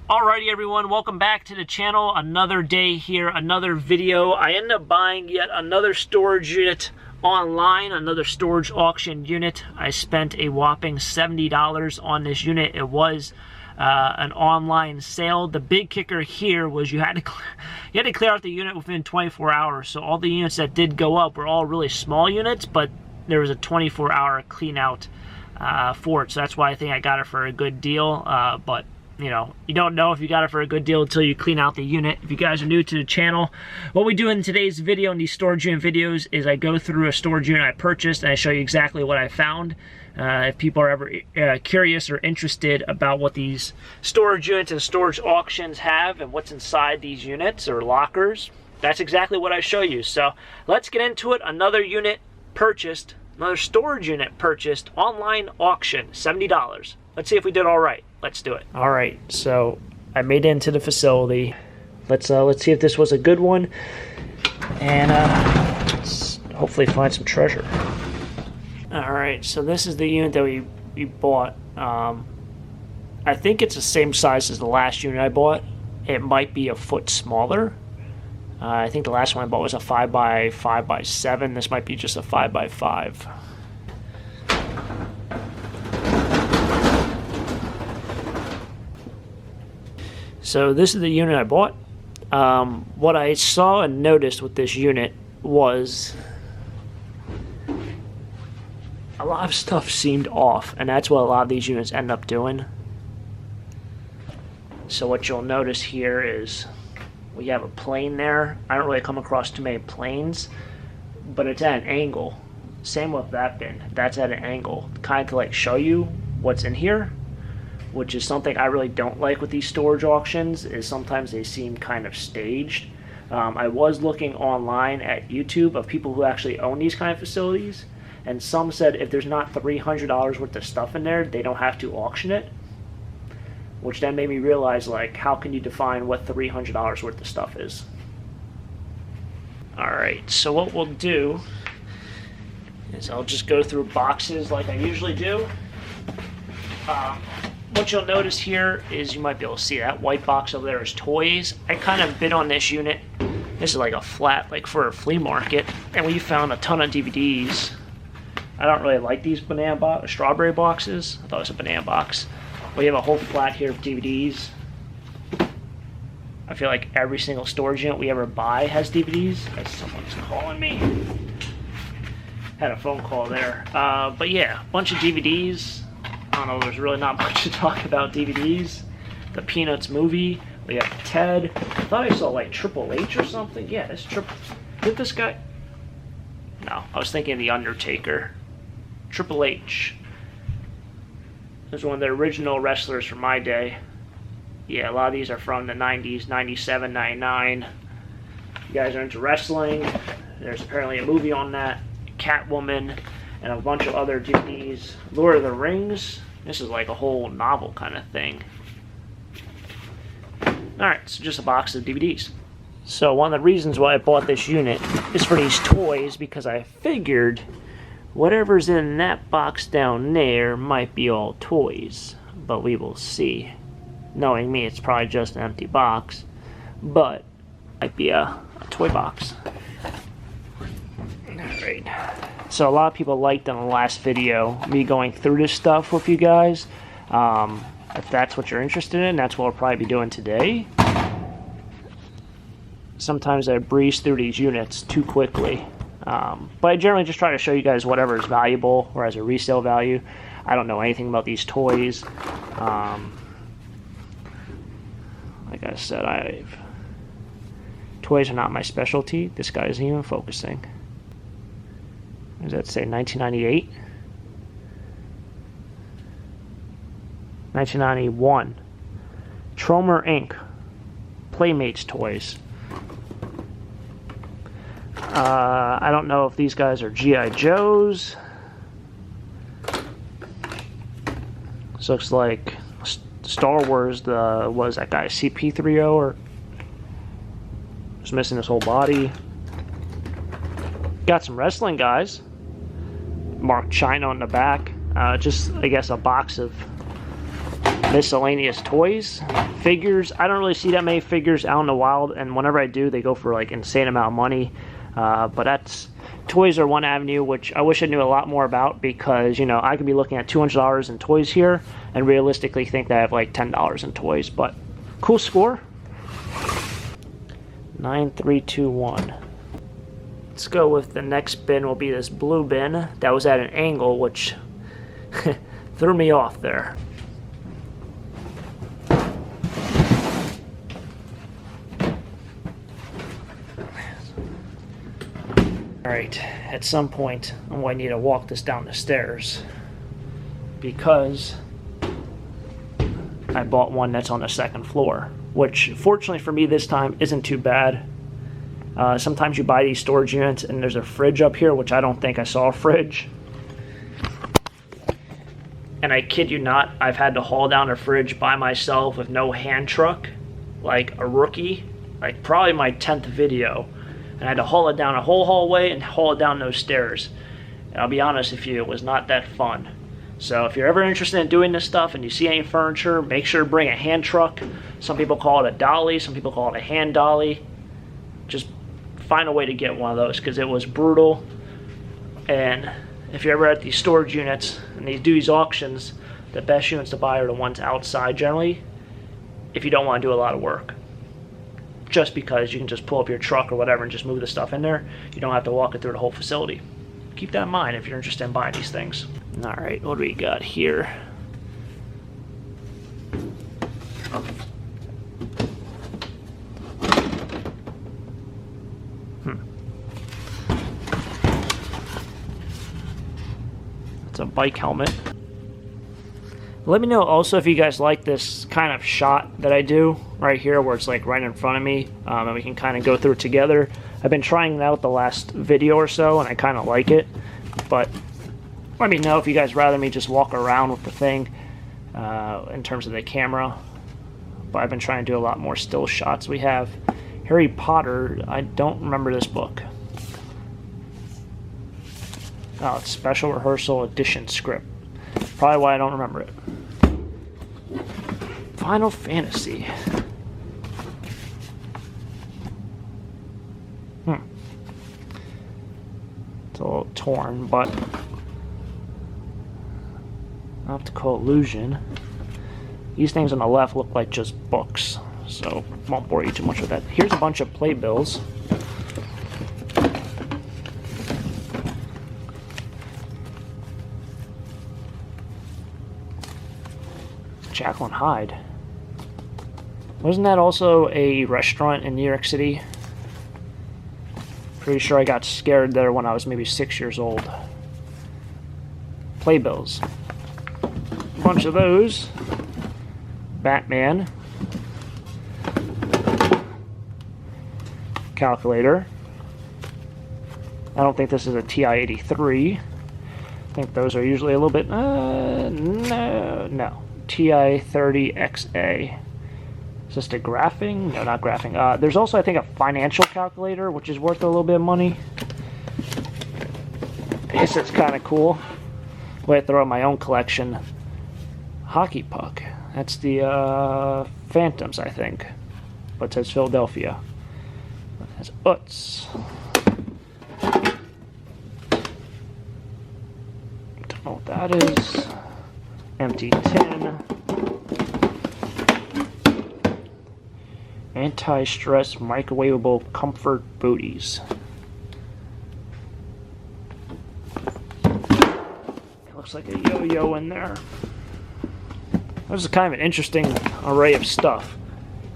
Alrighty everyone, welcome back to the channel. Another day here, another video. I ended up buying yet another storage unit online, another storage auction unit. I spent a whopping $70 on this unit. It was an online sale. The big kicker here was you had to clear out the unit within 24 hours. So all the units that did go up were all really small units, but there was a 24-hour clean out for it. So that's why I think I got it for a good deal. But you know, you don't know if you got it for a good deal until you clean out the unit. If you guys are new to the channel, what we do in today's video, in these storage unit videos, is I go through a storage unit I purchased and I show you exactly what I found. If people are ever curious or interested about what these storage units and storage auctions have and what's inside these units or lockers, that's exactly what I show you. So let's get into it. Another unit purchased, another storage unit purchased, online auction, $70. Let's see if we did all right. Let's do it. All right, so I made it into the facility. Let's see if this was a good one, and let's hopefully find some treasure. All right, so this is the unit that we bought. I think it's the same size as the last unit I bought. It might be a foot smaller. I think the last one I bought was a 5x5x7. This might be just a 5x5. So this is the unit I bought. What I saw and noticed with this unit was a lot of stuff seemed off, and that's what a lot of these units end up doing. So what you'll notice here is we have a plane there. I don't really come across too many planes, but it's at an angle. Same with that bin. That's at an angle, kind of to like show you what's in here, which is something I really don't like with these storage auctions, is sometimes they seem kind of staged. I was looking online at YouTube of people who actually own these kind of facilities, and some said if there's not $300 worth of stuff in there, they don't have to auction it, which then made me realize, like, how can you define what $300 worth of stuff is? Alright, so what we'll do is I'll just go through boxes like I usually do. What you'll notice here is, you might be able to see that white box over there is toys. I kind of bid on this unit. This is like a flat, like for a flea market, and we found a ton of DVDs. I don't really like these strawberry boxes. I thought it was a banana box. We have a whole flat here of DVDs. I feel like every single storage unit we ever buy has DVDs. Someone's calling me. Had a phone call there. But yeah, a bunch of DVDs. I don't know, there's really not much to talk about DVDs. The Peanuts movie, we have Ted. I thought I saw like Triple H or something. Yeah, this did this guy? No, I was thinking of The Undertaker. Triple H. This was one of the original wrestlers from my day. Yeah, a lot of these are from the 90s, 97, 99. You guys are into wrestling. There's apparently a movie on that. Catwoman, and a bunch of other DVDs. Lord of the Rings. This is like a whole novel kind of thing. Alright, so just a box of DVDs. So one of the reasons why I bought this unit is for these toys, because I figured whatever's in that box down there might be all toys. But we will see. Knowing me, it's probably just an empty box. But it might be a toy box. Alright. So a lot of people liked in the last video me going through this stuff with you guys. If that's what you're interested in, that's what we'll probably be doing today. Sometimes I breeze through these units too quickly. But I generally just try to show you guys whatever is valuable or has a resale value. I don't know anything about these toys. Like I said, toys are not my specialty. This guy isn't even focusing. Does that say 1998? 1991. Tromer Inc. Playmates toys. I don't know if these guys are G.I. Joes. This looks like Star Wars, was that guy CP3O, or just missing his whole body. Got some wrestling guys. Mark China on the back. Just, I guess, a box of Miscellaneous toys, figures. I don't really see that many figures out in the wild, and whenever I do, they go for like insane amount of money. But that's toys are one avenue which I wish I knew a lot more about, because you know I could be looking at $200 in toys here and realistically think that I have like $10 in toys. But cool score. 9321. Let's go with the next bin. Will be this blue bin that was at an angle, which threw me off there. Alright, at some point I'm going to need to walk this down the stairs, because I bought one that's on the second floor, which fortunately for me this time isn't too bad. Sometimes you buy these storage units and there's a fridge up here, which I don't think I saw a fridge. And I kid you not, I've had to haul down a fridge by myself with no hand truck, like a rookie, like probably my 10th video. And I had to haul it down a whole hallway and haul it down those stairs. And I'll be honest with you, it was not that fun. So if you're ever interested in doing this stuff and you see any furniture, make sure to bring a hand truck. Some people call it a dolly, some people call it a hand dolly. Just find a way to get one of those, because it was brutal. And if you're ever at these storage units and they do these auctions, the best units to buy are the ones outside generally, if you don't want to do a lot of work. Just because you can just pull up your truck or whatever and just move the stuff in there. You don't have to walk it through the whole facility. Keep that in mind if you're interested in buying these things. Alright, what do we got here? It's a bike helmet. Let me know also if you guys like this kind of shot that I do right here, where it's like right in front of me, and we can kind of go through it together. I've been trying it out the last video or so, and I kind of like it. But let me know if you guys rather me just walk around with the thing in terms of the camera. But I've been trying to do a lot more still shots. We have Harry Potter. I don't remember this book. Oh, it's Special Rehearsal Edition script. Probably why I don't remember it. Final Fantasy. It's a little torn, but Optical Illusion. These things on the left look like just books, so won't bore you too much with that. Here's a bunch of playbills. Jekyll and Hyde. Wasn't that also a restaurant in New York City? Pretty sure I got scared there when I was maybe 6 years old. Playbills. A bunch of those. Batman. Calculator. I don't think this is a TI-83. I think those are usually a little bit... no. TI-30XA. Is this a graphing? No, not graphing. There's also, I think, a financial calculator, which is worth a little bit of money. I guess that's kind of cool. Way to throw in my own collection. Hockey puck. That's the Phantoms, I think. But it says Philadelphia. That's Utz. Don't know what that is. Empty tin. Anti-stress microwavable comfort booties. It looks like a yo-yo in there. This is kind of an interesting array of stuff.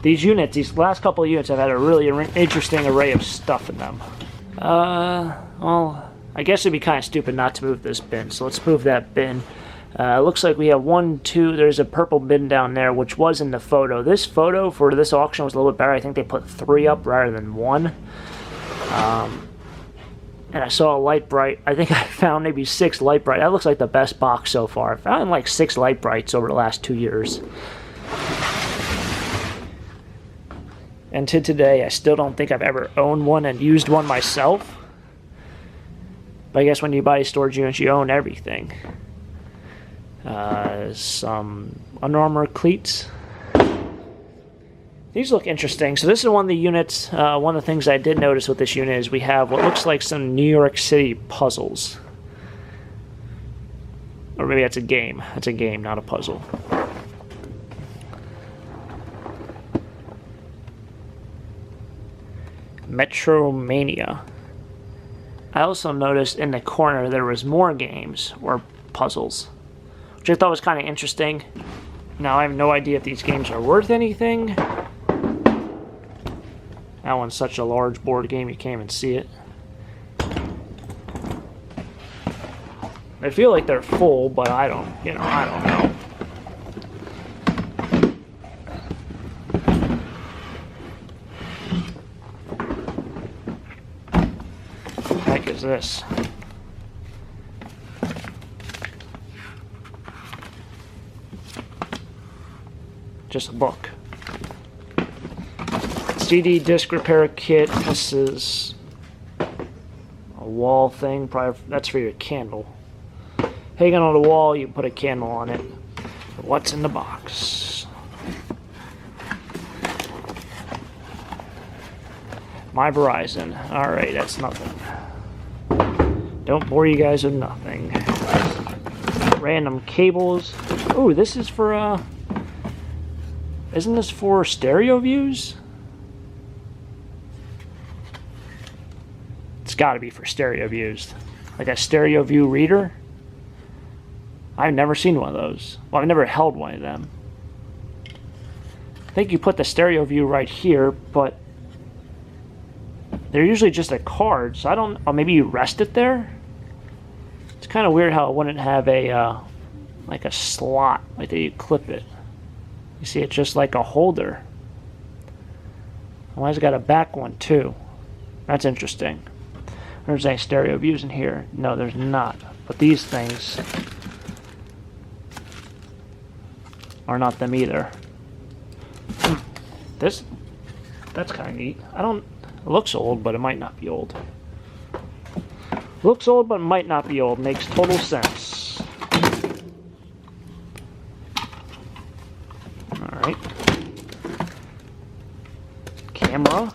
These units, these last couple of units, have had a really interesting array of stuff in them. Well, I guess it'd be kind of stupid not to move this bin, so let's move that bin. Looks like we have 1, 2, there's a purple bin down there, which was in the photo. This photo for this auction was a little bit better. I think they put 3 up rather than 1. And I saw a light bright. I think I found maybe 6 light bright. That looks like the best box so far. I found like 6 light brights over the last 2 years. And to today, I still don't think I've ever owned one and used one myself. But I guess when you buy storage units, you own everything. Some Under Armour cleats. These look interesting. So this is one of the units. One of the things I did notice with this unit is we have what looks like some New York City puzzles. Or maybe that's a game. That's a game, not a puzzle. Metromania. I also noticed in the corner there was more games or puzzles, which I thought was kind of interesting. Now I have no idea if these games are worth anything. That one's such a large board game you can't even see it. I feel like they're full, but I don't know. What the heck is this? Just a book. CD disc repair kit. This is a wall thing. Probably that's for your candle. Hanging on the wall, you put a candle on it. What's in the box? My Verizon. Alright, that's nothing. Don't bore you guys with nothing. Random cables. Ooh, this is for, isn't this for stereo views? It's got to be for stereo views. Like a stereo view reader. I've never seen one of those. Well, I've never held one of them. I think you put the stereo view right here, but they're usually just a card, so I don't. Or maybe you rest it there. It's kind of weird how it wouldn't have a like a slot like that you clip it. You see, it's just like a holder. Well, it's got a back one too. That's interesting. There's any stereo views in here? No, there's not. But these things are not them either. That's kind of neat. It looks old, but it might not be old. Looks old, but might not be old. Makes total sense. Alright. Camera.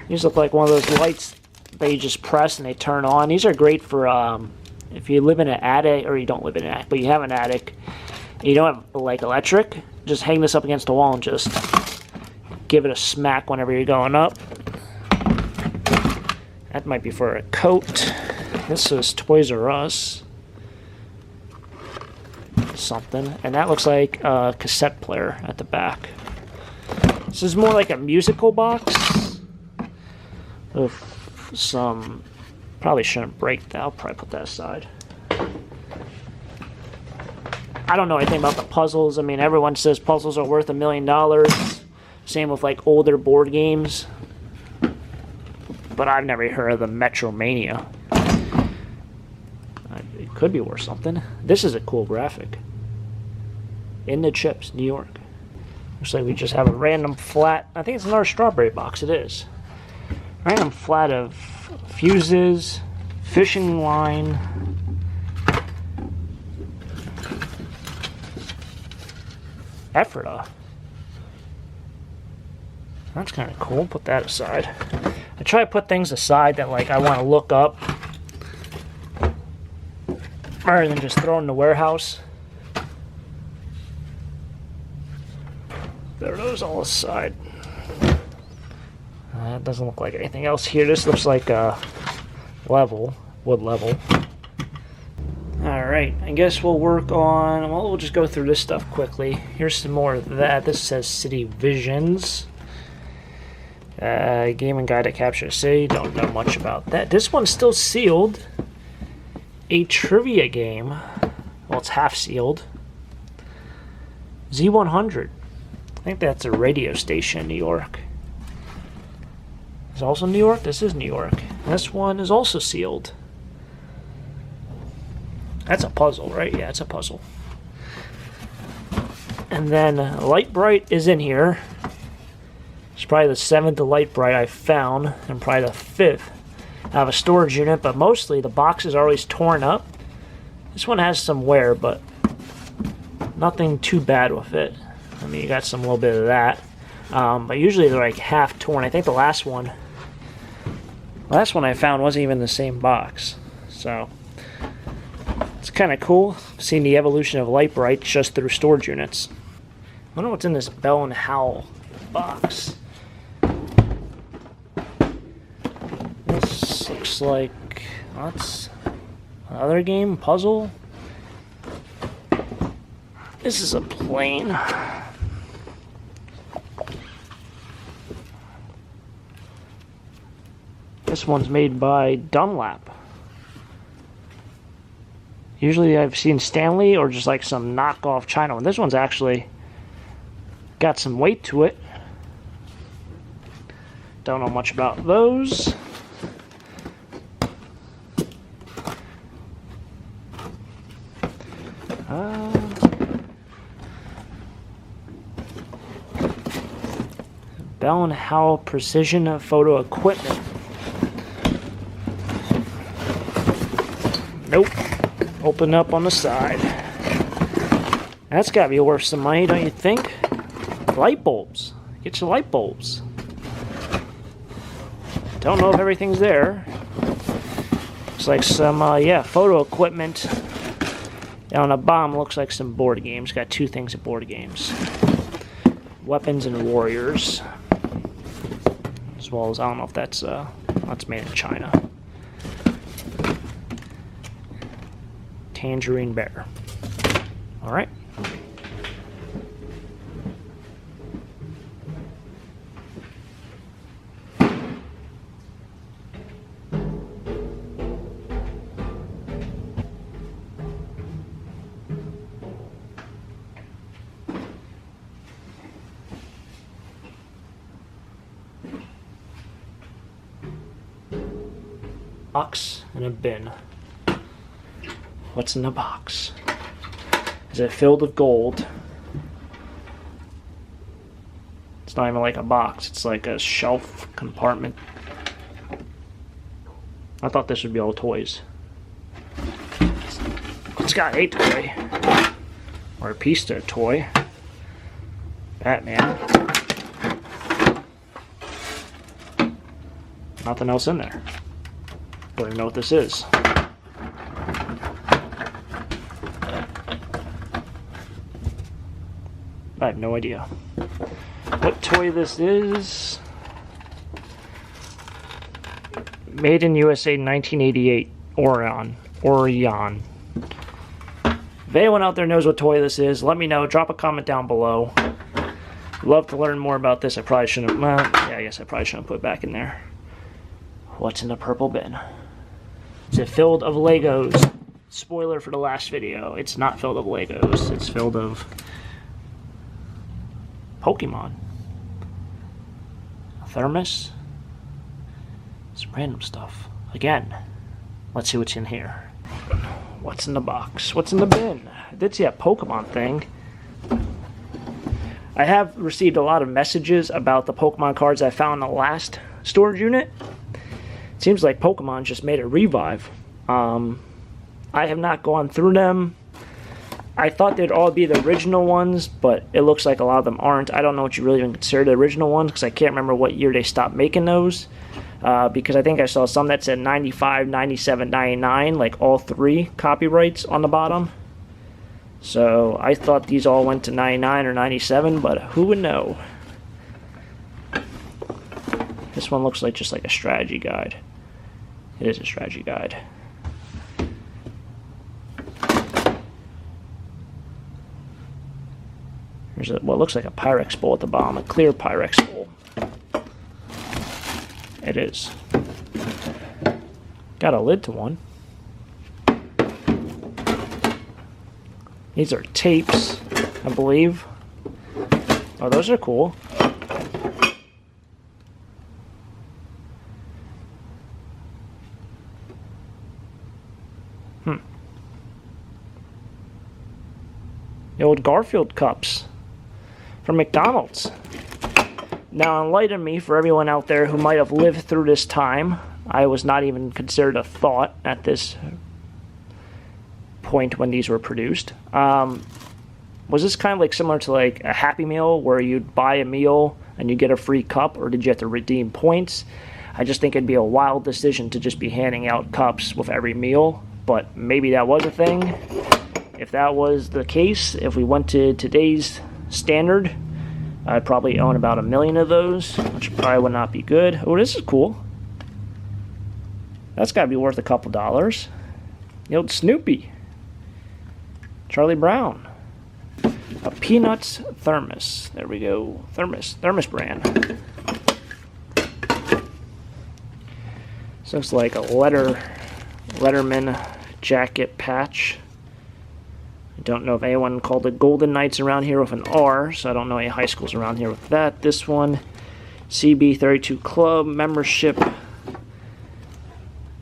These look like one of those lights that you just press and they turn on. These are great for if you live in an attic, or you don't live in an attic, but you have an attic and you don't have like electric. Just hang this up against the wall and just give it a smack whenever you're going up. That might be for a coat. This is Toys R Us. Something. And that looks like a cassette player at the back. This is more like a musical box. With some... Probably shouldn't break that. I'll probably put that aside. I don't know anything about the puzzles. I mean, everyone says puzzles are worth $1 million. Same with like older board games. But I've never heard of the Metromania. It could be worth something. This is a cool graphic. In the chips, New York. Looks like we just have a random flat. I think it's another strawberry box. It is. Random flat of fuses, fishing line. Ephrata. That's kind of cool. Put that aside. I try to put things aside that like I want to look up rather than just throw in the warehouse. There are those all aside. That doesn't look like anything else here. This looks like a level, wood level. Alright, I guess we'll work on, well, we'll just go through this stuff quickly. Here's some more of that. This says City Visions. Game and Guide to Capture a City. Don't know much about that. This one's still sealed. A trivia game. Well, it's half sealed. Z100. I think that's a radio station in New York. Is it also New York? This is New York. This one is also sealed. That's a puzzle, right? Yeah, it's a puzzle. And then Light Bright is in here. It's probably the 7th Light Bright I found, and probably the 5th. have a storage unit, but mostly the boxes are always torn up. This one has some wear, but nothing too bad with it. I mean, you got some little bit of that. But usually they're like half torn. I think the last one I found wasn't even the same box. So it's kind of cool seeing the evolution of light brights just through storage units. I wonder what's in this Bell and Howell box. This looks like that's another game puzzle. This is a plane. This one's made by Dunlap. Usually I've seen Stanley or just like some knockoff China one. This one's actually got some weight to it. Don't know much about those. Bell and Howell Precision Photo Equipment. Nope. Open up on the side. That's gotta be worth some money, don't you think? Light bulbs. Get your light bulbs. Don't know if everything's there. Looks like some, yeah, photo equipment. Down the bottom looks like some board games. Got two things of board games. Weapons and Warriors. As well as, I don't know if that's made in China. Tangerine Bear. Alright. Box and a bin. What's in the box? Is it filled with gold? It's not even like a box, it's like a shelf compartment. I thought this would be all toys. It's got a toy. Or a piece to a toy. Batman. Nothing else in there. Don't even know what this is. I have no idea what toy this is. Made in USA 1988. Orion. If anyone out there knows what toy this is, let me know. Drop a comment down below. Love to learn more about this. I probably shouldn't have, well, yeah, I guess I probably shouldn't put it back in there. What's in the purple bin? Is it filled of Legos? Spoiler for the last video. It's not filled of Legos. It's filled of Pokemon. A thermos. Some random stuff. Again, let's see what's in here. What's in the box? What's in the bin? I did see a Pokemon thing. I have received a lot of messages about the Pokemon cards I found in the last storage unit. It seems like Pokemon just made a revive. I have not gone through them. I thought they'd all be the original ones, but it looks like a lot of them aren't. I don't know what you really even consider the original ones, because I can't remember what year they stopped making those. Because I think I saw some that said 95, 97, 99, like all three copyrights on the bottom. So I thought these all went to 99 or 97, but who would know? This one looks like just like a strategy guide. It is a strategy guide. There's what looks like a Pyrex bowl at the bottom, a clear Pyrex bowl. It is. Got a lid to one. These are tapes, I believe. Oh, those are cool. The old Garfield cups from McDonald's. Now, enlighten me for everyone out there who might have lived through this time. I was not even considered a thought at this point when these were produced. Was this kind of like similar to like a Happy Meal where you'd buy a meal and you get a free cup, or did you have to redeem points? I just think it'd be a wild decision to just be handing out cups with every meal, but maybe that was a thing. If that was the case, if we went to today's standard, I'd probably own about 1 million of those, which probably would not be good. Oh, this is cool. That's got to be worth a couple dollars. The old Snoopy. Charlie Brown. A Peanuts thermos. There we go. Thermos brand. This looks like a Letterman jacket patch. I don't know if anyone called it Golden Knights around here with an R, so I don't know any high schools around here with that. This one, CB32 Club membership.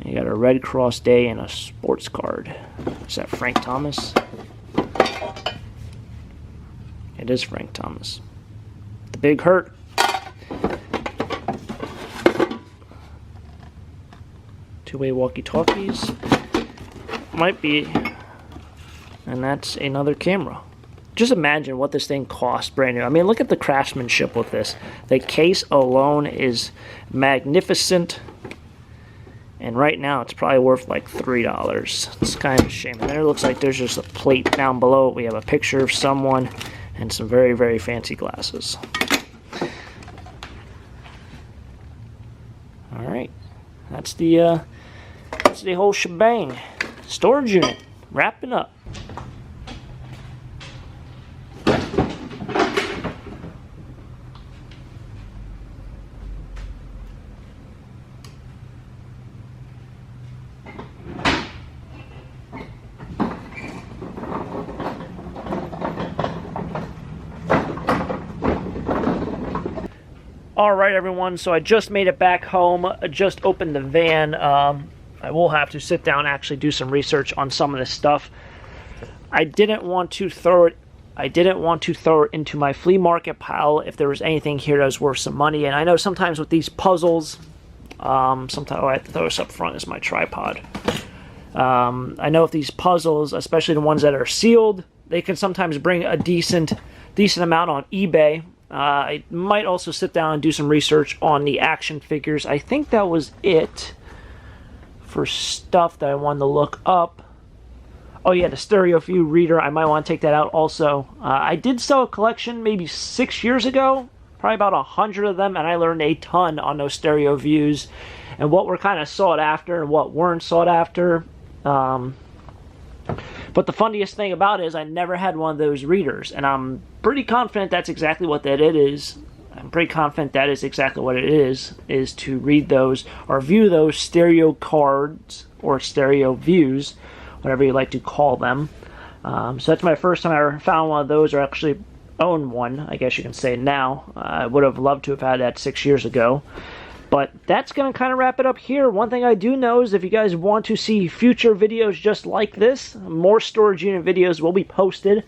You got a Red Cross Day and a sports card. Is that Frank Thomas? It is Frank Thomas. The Big Hurt. Two-way walkie-talkies. Might be. And that's another camera. Just imagine what this thing costs brand new. I mean, look at the craftsmanship with this. The case alone is magnificent. And right now, it's probably worth like $3. It's kind of a shame. And there it looks like there's just a plate down below. We have a picture of someone and some very, very fancy glasses. All right. That's the whole shebang. Storage unit. Wrapping up. Alright everyone, so I just made it back home. I just opened the van. I will have to sit down and actually do some research on some of this stuff. I didn't want to throw it into my flea market pile if there was anything here that was worth some money. And I know sometimes with these puzzles, sometimes I have to throw this up front as my tripod. I know if these puzzles, especially the ones that are sealed, they can sometimes bring a decent amount on eBay. I might also sit down and do some research on the action figures. I think that was it for stuff that I wanted to look up. Oh yeah, the stereo view reader. I might want to take that out also. I did sell a collection maybe 6 years ago. Probably about 100 of them, and I learned a ton on those stereo views and what were kind of sought after and what weren't sought after. But the funniest thing about it is I never had one of those readers, and I'm pretty confident that's exactly what that it is. I'm pretty confident that is exactly what it is to read those or view those stereo cards or stereo views, whatever you like to call them. So that's my first time I ever found one of those, or actually own one, I guess you can say now. I would have loved to have had that 6 years ago. But that's going to kind of wrap it up here. One thing I do know is if you guys want to see future videos just like this, more storage unit videos will be posted.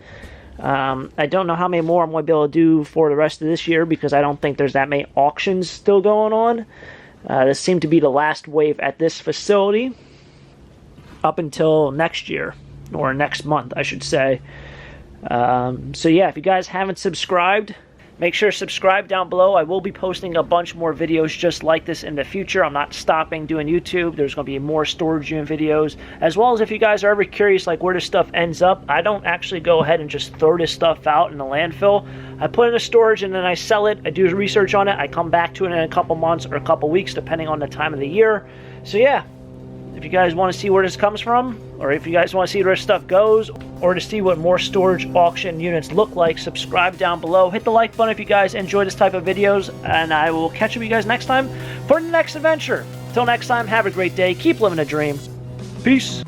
I don't know how many more I'm going to be able to do for the rest of this year because I don't think there's that many auctions still going on. This seemed to be the last wave at this facility up until next year, or next month, I should say. So yeah, if you guys haven't subscribed, make sure to subscribe down below. I will be posting a bunch more videos just like this in the future. I'm not stopping doing YouTube. There's going to be more storage unit videos. As well as if you guys are ever curious like where this stuff ends up, I don't actually go ahead and just throw this stuff out in the landfill. I put it in a storage and then I sell it. I do research on it. I come back to it in a couple months or a couple weeks depending on the time of the year. So yeah, if you guys want to see where this comes from, or if you guys want to see where this stuff goes, or to see what more storage auction units look like, subscribe down below. Hit the like button if you guys enjoy this type of videos, and I will catch up with you guys next time for the next adventure. Till next time, have a great day. Keep living a dream. Peace.